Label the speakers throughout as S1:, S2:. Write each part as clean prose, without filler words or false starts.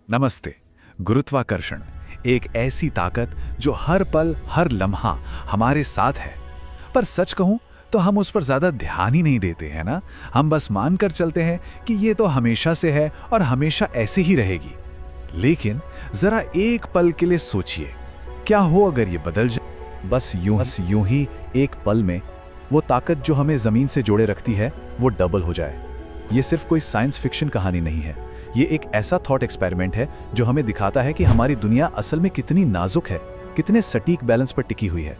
S1: नमस्ते। गुरुत्वाकर्षण एक ऐसी ताकत जो हर पल हर लम्हा हमारे साथ है। पर सच कहूं तो हम उस पर ज्यादा ध्यान ही नहीं देते हैं ना। हम बस मानकर चलते हैं कि ये तो हमेशा से है और हमेशा ऐसी ही रहेगी। लेकिन जरा एक पल के लिए सोचिए, क्या हो अगर ये बदल जाए।
S2: बस यूं ही एक पल में वो ताकत जो हमें जमीन से जोड़े रखती है वो डबल हो जाए। ये सिर्फ कोई साइंस फिक्शन कहानी नहीं है, ये एक ऐसा थॉट एक्सपेरिमेंट है जो हमें दिखाता है कि हमारी दुनिया असल में कितनी नाजुक है, कितने सटीक बैलेंस पर टिकी हुई है।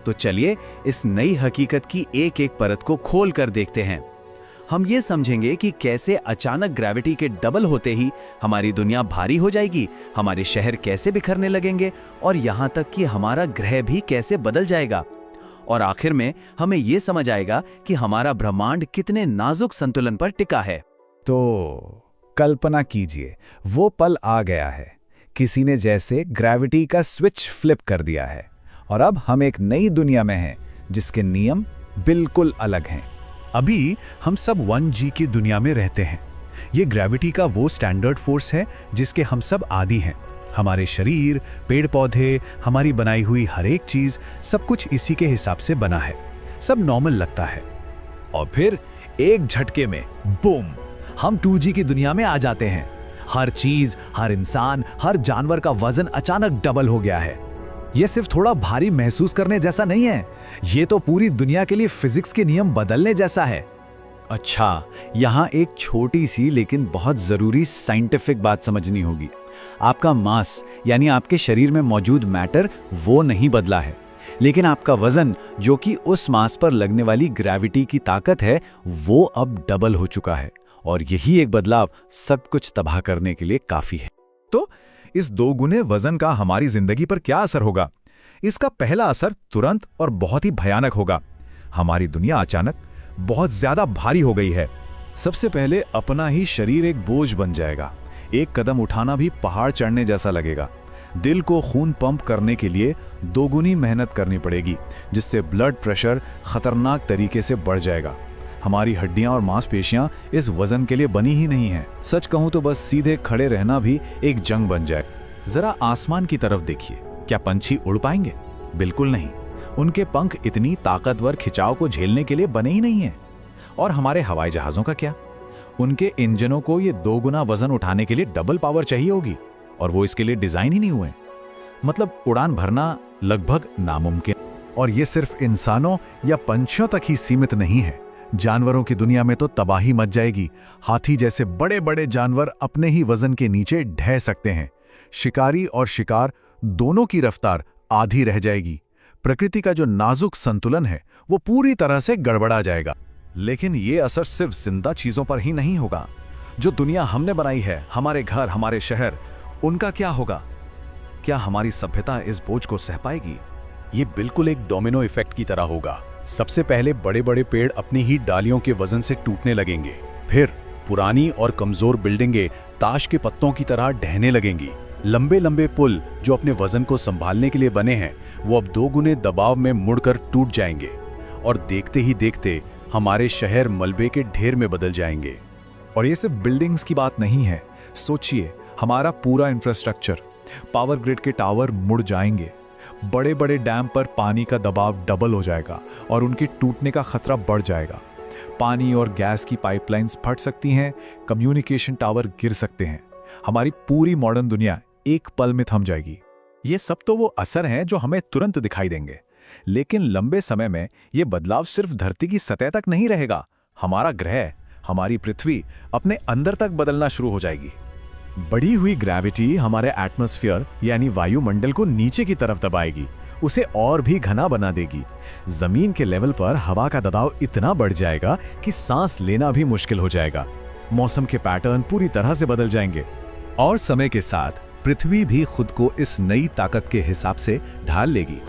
S3: तो चलिए इस नई हकीकत की एक एक परत को खोल कर देखते हैं। हम ये समझेंगे कि कैसे अचानक ग्रेविटी के डबल होते ही हमारी दुनिया भारी हो जाएगी, हमारे शहर कैसे बिखरने लगेंगे और यहाँ तक कि हमारा ग्रह भी कैसे बदल जाएगा। और आखिर में हमें ये समझ आएगा कि हमारा ब्रह्मांड कितने नाजुक संतुलन पर टिका है।
S1: तो कल्पना कीजिए, वो पल आ गया है। किसी ने जैसे ग्रेविटी का स्विच फ्लिप कर दिया है और अब हम एक नई दुनिया में हैं जिसके नियम बिल्कुल अलग हैं।
S2: अभी हम सब 1G की दुनिया में रहते हैं। ये ग्रेविटी का वो स्टैंडर्ड फोर्स है जिसके हम सब आदी हैं। हमारे शरीर, पेड़ पौधे, हमारी बनाई हुई हर एक चीज, सब कुछ इसी के हिसाब से बना है। सब नॉर्मल लगता है। और फिर एक झटके में बूम, हम 2G की दुनिया में आ जाते हैं। हर चीज, हर इंसान, हर जानवर का वजन अचानक डबल हो गया है। यह सिर्फ थोड़ा भारी महसूस करने जैसा नहीं है, ये तो पूरी दुनिया के लिए फिजिक्स के नियम बदलने जैसा है।
S3: अच्छा, यहाँ एक छोटी सी लेकिन बहुत जरूरी साइंटिफिक बात समझनी होगी। आपका मास यानी आपके शरीर में मौजूद मैटर वो नहीं बदला है, लेकिन आपका वजन जो कि उस मास पर लगने वाली ग्रेविटी की ताकत है वो अब डबल हो चुका है। और यही एक बदलाव सब कुछ तबाह करने के लिए काफी है।
S2: तो इस 2 गुने वजन का हमारी जिंदगी पर क्या असर होगा? इसका पहला असर तुरंत और बहुत ही भयानक होगा। हमारी दुनिया अचानक बहुत ज्यादा भारी हो गई है। सबसे पहले अपना ही शरीर एक बोझ बन जाएगा। एक कदम उठाना भी पहाड़ चढ़ने जैसा लगेगा। दिल को खून पंप करने के लिए 2 गुनी मेहनत करनी पड़ेगी, जिससे ब्लड प्रेशर खतरनाक तरीके से बढ़ जाएगा। हमारी हड्डियां और मांसपेशियां इस वजन के लिए बनी ही नहीं है। सच कहूं तो बस सीधे खड़े रहना भी एक जंग बन जाए। जरा आसमान की तरफ देखिए, क्या पंछी उड़ पाएंगे? बिल्कुल नहीं। उनके पंख इतनी ताकतवर खिंचाव को झेलने के लिए बने ही नहीं हैं। और हमारे हवाई जहाजों का क्या? उनके इंजनों को ये 2 गुना वजन उठाने के लिए डबल पावर चाहिए होगी, और वो इसके लिए डिजाइन ही नहीं हुए। मतलब उड़ान भरना लगभग नामुमकिन। और ये सिर्फ इंसानों या पंछियों तक ही सीमित नहीं है। जानवरों की दुनिया में तो तबाही मच जाएगी। हाथी जैसे बड़े बड़े जानवर अपने ही वजन के नीचे ढह सकते हैं। शिकारी और शिकार दोनों की रफ्तार आधी रह जाएगी। प्रकृति का जो नाजुक संतुलन है वो पूरी तरह से गड़बड़ा जाएगा। लेकिन ये असर सिर्फ जिंदा चीजों पर ही नहीं होगा। जो दुनिया हमने बनाई है, हमारे घर, हमारे शहर, उनका क्या होगा? क्या हमारी सभ्यता इस बोझ को सह पाएगी? ये बिल्कुल एक डोमिनो इफेक्ट की तरह होगा। सबसे पहले बड़े बड़े पेड़ अपनी ही डालियों के वजन से टूटने लगेंगे। फिर पुरानी और कमजोर बिल्डिंगें ताश के पत्तों की तरह ढहने लगेंगी। लंबे लंबे पुल जो अपने वजन को संभालने के लिए बने हैं वो अब 2 गुने दबाव में मुड़कर टूट जाएंगे। और देखते ही देखते हमारे शहर मलबे के ढेर में बदल जाएंगे। और ये सिर्फ बिल्डिंग्स की बात नहीं है। सोचिए, हमारा पूरा इंफ्रास्ट्रक्चर, पावर ग्रिड के टावर मुड़ जाएंगे। बड़े बड़े डैम पर पानी का दबाव डबल हो जाएगा और उनके टूटने का खतरा बढ़ जाएगा। पानी और गैस की पाइपलाइंस फट सकती हैं, कम्युनिकेशन टावर गिर सकते हैं। हमारी पूरी मॉडर्न दुनिया एक पल में थम जाएगी। ये सब तो वो असर हैं जो हमें तुरंत दिखाई देंगे, लेकिन लंबे समय में ये बदलाव सिर्फ धरती की सतह तक नहीं रहेगा। हमारा ग्रह, हमारी पृथ्वी अपने अंदर तक बदलना शुरू हो जाएगी। बढ़ी हुई ग्रेविटी हमारे एटमॉस्फेयर यानी वायुमंडल को नीचे की तरफ दबाएगी, उसे और भी घना बना देगी। जमीन के लेवल पर हवा का दबाव इतना बढ़ जाएगा कि सांस लेना भी मुश्किल हो जाएगा। मौसम के पैटर्न पूरी तरह से बदल जाएंगे। और समय के साथ पृथ्वी भी खुद को इस नई ताकत के हिसाब से ढाल लेगी।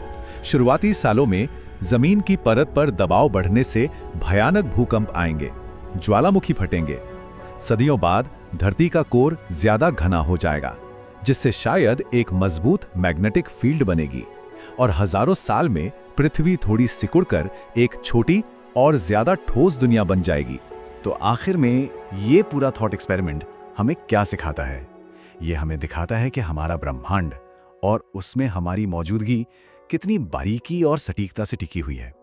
S2: शुरुआती सालों में जमीन की परत पर दबाव बढ़ने से भयानक भूकंप आएंगे, ज्वालामुखी फटेंगे। सदियों बाद धरती का कोर ज्यादा घना हो जाएगा, जिससे शायद एक मजबूत मैग्नेटिक फील्ड बनेगी और हजारों साल में पृथ्वी थोड़ी सिकुड़कर एक छोटी और ज्यादा ठोस दुनिया बन जाएगी। तो आखिर में ये पूरा थॉट एक्सपेरिमेंट हमें क्या सिखाता है?
S3: ये हमें दिखाता है कि हमारा ब्रह्मांड और उसमें हमारी मौजूदगी कितनी बारीकी और सटीकता से टिकी हुई है।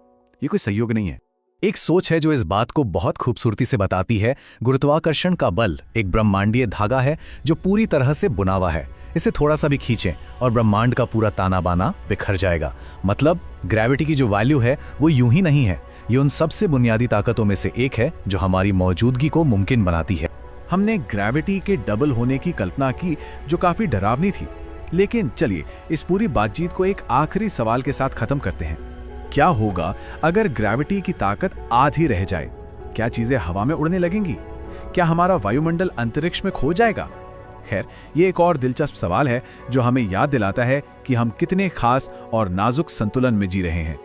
S3: ये कोई संयोग नहीं है। एक सोच है जो इस बात को बहुत खूबसूरती से बताती है। गुरुत्वाकर्षण का बल एक ब्रह्मांडीय धागा है जो पूरी तरह से बुना हुआ है। इसे थोड़ा सा भी खींचें और ब्रह्मांड का पूरा ताना बाना बिखर जाएगा। मतलब ग्रेविटी की जो वैल्यू है वो यूं ही नहीं है, ये उन सबसे बुनियादी ताकतों में से एक है जो हमारी मौजूदगी को मुमकिन बनाती है। हमने ग्रेविटी के डबल होने की कल्पना की जो काफी डरावनी थी, लेकिन चलिए इस पूरी बातचीत को एक आखिरी सवाल के साथ खत्म करते हैं। क्या होगा अगर ग्रेविटी की ताकत आधी रह जाए? क्या चीजें हवा में उड़ने लगेंगी? क्या हमारा वायुमंडल अंतरिक्ष में खो जाएगा? खैर, ये एक और दिलचस्प सवाल है जो हमें याद दिलाता है कि हम कितने खास और नाजुक संतुलन में जी रहे हैं।